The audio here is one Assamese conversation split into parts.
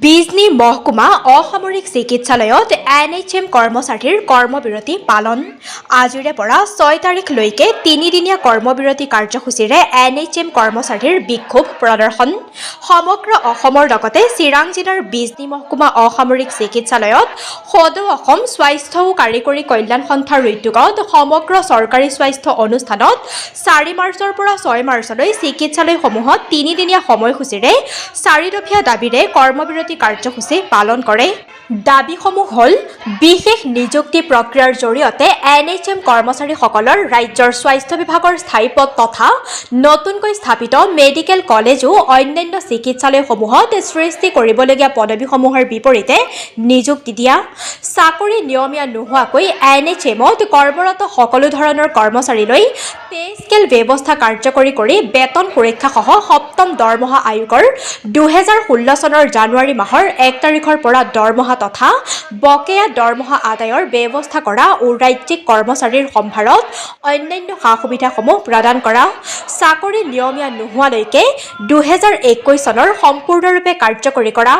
বিজনী মহকুমা অসামৰিক চিকিৎসালয়ত NHM কৰ্মচাৰীৰ কৰ্মবিৰতি পালন আজিৰে পৰা 6 তাৰিখলৈকে 3দিনীয়া কৰ্মবিৰতি কাৰ্যসূচীৰে NHM কৰ্মচাৰীৰ বিক্ষোভ প্ৰদৰ্শন সমগ্ৰ অসমৰ লগতে চিৰাং জিলাৰ বিজনী মহকুমা অসামৰিক চিকিৎসালয়ত সদৌ অসম স্বাস্থ্য ও কাৰিকৰী কল্যাণ সন্থাৰ উদ্যোগত সমগ্ৰ চৰকাৰী স্বাস্থ্য অনুষ্ঠানত 4 মাৰ্চৰ পৰা 6 মাৰ্চলৈ চিকিৎসালয়সমূহত 3দিনীয়া সময়সূচীৰে 4 দফীয়া দাবীৰে কৰ্মবিৰতি কাৰ্যসূচী পালন কৰে। দাবীসমূহ হ'ল বিশেষ নিযুক্তি প্ৰক্ৰিয়াৰ জৰিয়তে NHM কৰ্মচাৰীসকলৰ ৰাজ্যৰ স্বাস্থ্য বিভাগৰ স্থায়ী পদ তথা নতুনকৈ স্থাপিত মেডিকেল কলেজ ও অন্যান্য চিকিৎসালয়সমূহত সৃষ্টি কৰিবলগীয়া পদবীসমূহৰ বিপৰীতে নিযুক্তি দিয়া, চাকৰি নিয়মীয়া নোহোৱাকৈ NHMত কৰ্মৰত সকলো ধৰণৰ কৰ্মচাৰীলৈ পে স্কেল ব্যৱস্থা কাৰ্যকৰী কৰি বেতন সুৰক্ষা সহ সপ্তম দৰমহা আয়োগৰ 2016 চনৰ জানুৱাৰী মাহৰ 1 তাৰিখৰ পৰা দৰমহা তথা বকেয়া দৰমহা আদায়ৰ ব্যৱস্থা কৰা ও ৰাজ্যিক কৰ্মচাৰীৰ সম্ভাৰত অন্যান্য সা-সুবিধাসমূহ প্ৰদান কৰা, চাকৰি নিয়মীয়া নোহোৱালৈকে 2021 চনৰ সম্পূৰ্ণৰূপে কাৰ্যকৰী কৰা,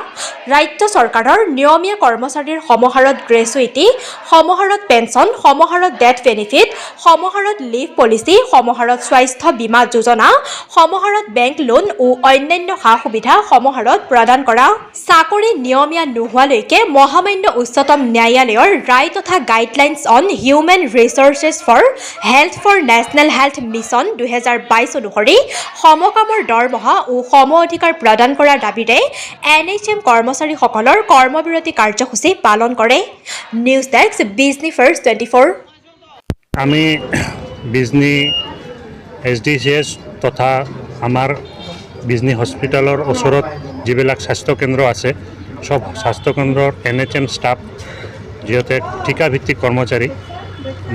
ৰাজ্য চৰকাৰৰ নিয়মীয়া কৰ্মচাৰীৰ সমাহাৰত গ্ৰেচুইটি, সমাহাৰত পেঞ্চন, সমাহাৰত ডেথ বেনিফিট, সমাহাৰত লিভ পলিচি, সমাহাৰত স্বাস্থ্য বীমা যোজনা, সমাহাৰত বেংক লোন ও অন্যান্য সা-সুবিধা সমাহাৰত প্ৰদান কৰা, চাকৰি নিয়মীয়া নোহোৱালৈকে মহামান্য উচ্চতম ন্যায়ালয়ৰ ৰায় তথা guidelines on human researches for health for national health mission 2022 অনুসৰি সমকামৰ দৰমহা ও সম অধিকাৰ প্ৰদান কৰাৰ দাবীৰে NHM কৰ্মচাৰীসকলৰ কৰ্মবিৰতি কাৰ্যসূচী পালন কৰে। News desk Bijni first 24। আমি বিজনী SDCS তথা আমাৰ বিজনী হস্পিটেলৰ ওচৰত যিবিলাক স্বাস্থ্যকেন্দ্ৰ আছে সব স্বাস্থ্যকেন্দ্ৰৰ NHM ষ্টাফ যিহেতু ঠিকাভিত্তিক কৰ্মচাৰী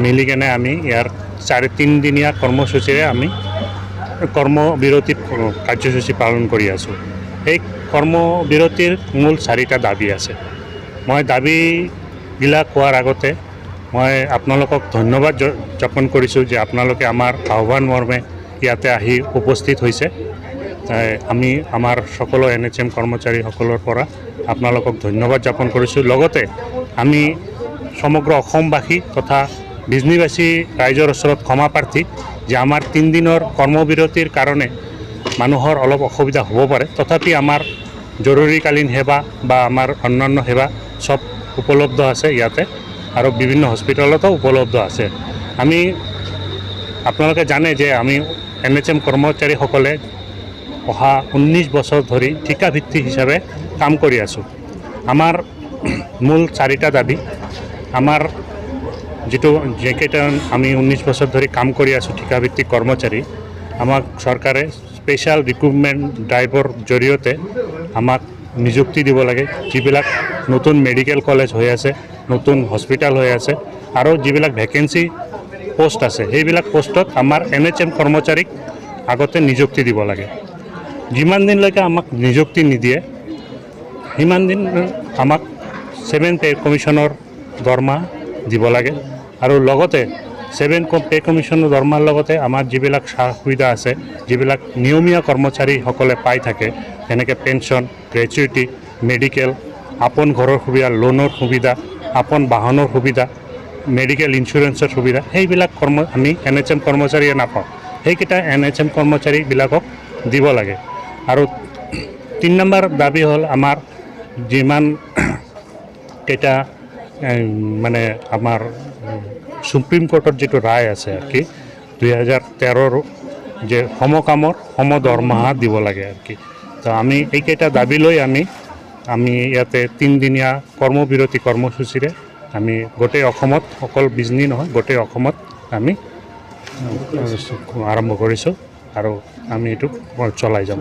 মিলি কেনে আমি ইয়াৰ 3দিনীয়া কৰ্মসূচীৰে আমি কৰ্মবিৰতি কাৰ্যসূচী পালন কৰি আছোঁ। এই কৰ্মবিৰতিৰ মূল 4টা দাবী আছে। মই দাবীবিলাক কোৱাৰ আগতে মই আপোনালোকক ধন্যবাদ জ্ঞাপন কৰিছোঁ যে আপোনালোকে আমাৰ আহ্বান মৰ্মে ইয়াতে আহি উপস্থিত হৈছে। আমি আমাৰ সকলো NHM কৰ্মচাৰীসকলৰ পৰা আপোনালোকক ধন্যবাদ জ্ঞাপন কৰিছোঁ। লগতে আমি সমগ্ৰ অসমবাসী তথা বিজনীবাসী ৰাইজৰ ওচৰত ক্ষমা প্ৰাৰ্থী যে আমাৰ 3 দিনৰ কৰ্মবিৰতিৰ কাৰণে মানুহৰ অলপ অসুবিধা হ'ব পাৰে, তথাপি আমাৰ জৰুৰীকালীন সেৱা বা আমাৰ অন্যান্য সেৱা সব উপলব্ধ আছে ইয়াতে আৰু বিভিন্ন হস্পিটেলতো উপলব্ধ আছে। আমি আপোনালোকে জানে যে আমি NHM কৰ্মচাৰীসকলে অহা 19 বছৰ ধৰি ঠিকাভিত্তিক হিচাপে কাম কৰি আছোঁ। আমাৰ মূল 4টা দাবী, আমাৰ যেকেইটা আমি 19 বছৰ ধৰি কাম কৰি আছোঁ ঠিকাভিত্তিক কৰ্মচাৰী, আমাক চৰকাৰে স্পেচিয়েল ৰিক্ৰুটমেণ্ট ড্ৰাইভৰ জৰিয়তে আমাক নিযুক্তি দিব লাগে। যিবিলাক নতুন মেডিকেল কলেজ হৈ আছে, নতুন হস্পিটেল হৈ আছে আৰু যিবিলাক ভেকেঞ্চি পোষ্ট আছে সেইবিলাক পোষ্টত আমাৰ NHM কৰ্মচাৰীক আগতে নিযুক্তি দিব লাগে। যিমান দিনলৈকে আমাক নিযুক্তি নিদিয়ে সিমান দিন আমাক 7 পে কমিশ্যনৰ দৰমহা দিব লাগে আৰু লগতে 7 পে কমিশ্যনৰ দৰমহাৰ লগতে আমাৰ যিবিলাক সা-সুবিধা আছে, যিবিলাক নিয়মীয়া কৰ্মচাৰীসকলে পাই থাকে যেনেকৈ পেঞ্চন, গ্ৰেচুইটি, মেডিকেল, আপোন ঘৰৰ সুবিধা, লোনৰ সুবিধা, আপোন বাহনৰ সুবিধা, মেডিকেল ইঞ্চুৰেঞ্চৰ সুবিধা, সেইবিলাক আমি NHM কৰ্মচাৰীয়ে নাপাওঁ। সেইকেইটা NHM কৰ্মচাৰীবিলাকক দিব লাগে। আৰু 3 নম্বৰ দাবী হ'ল আমাৰ যিমান কেইটা মানে আমাৰ সুপ্ৰিম কোৰ্টৰ যিটো ৰায় আছে আৰু কি 2013ৰ যে সমকামৰ সম দৰমহা দিব লাগে আৰু কি। তো আমি এইকেইটা দাবী লৈ আমি ইয়াতে 3দিনীয়া কৰ্মবিৰতি কৰ্মসূচীৰে আমি গোটেই অসমত, অকল বিজনী নহয় গোটেই অসমত আমি আৰম্ভ কৰিছোঁ আৰু আমি এইটো চলাই যাম।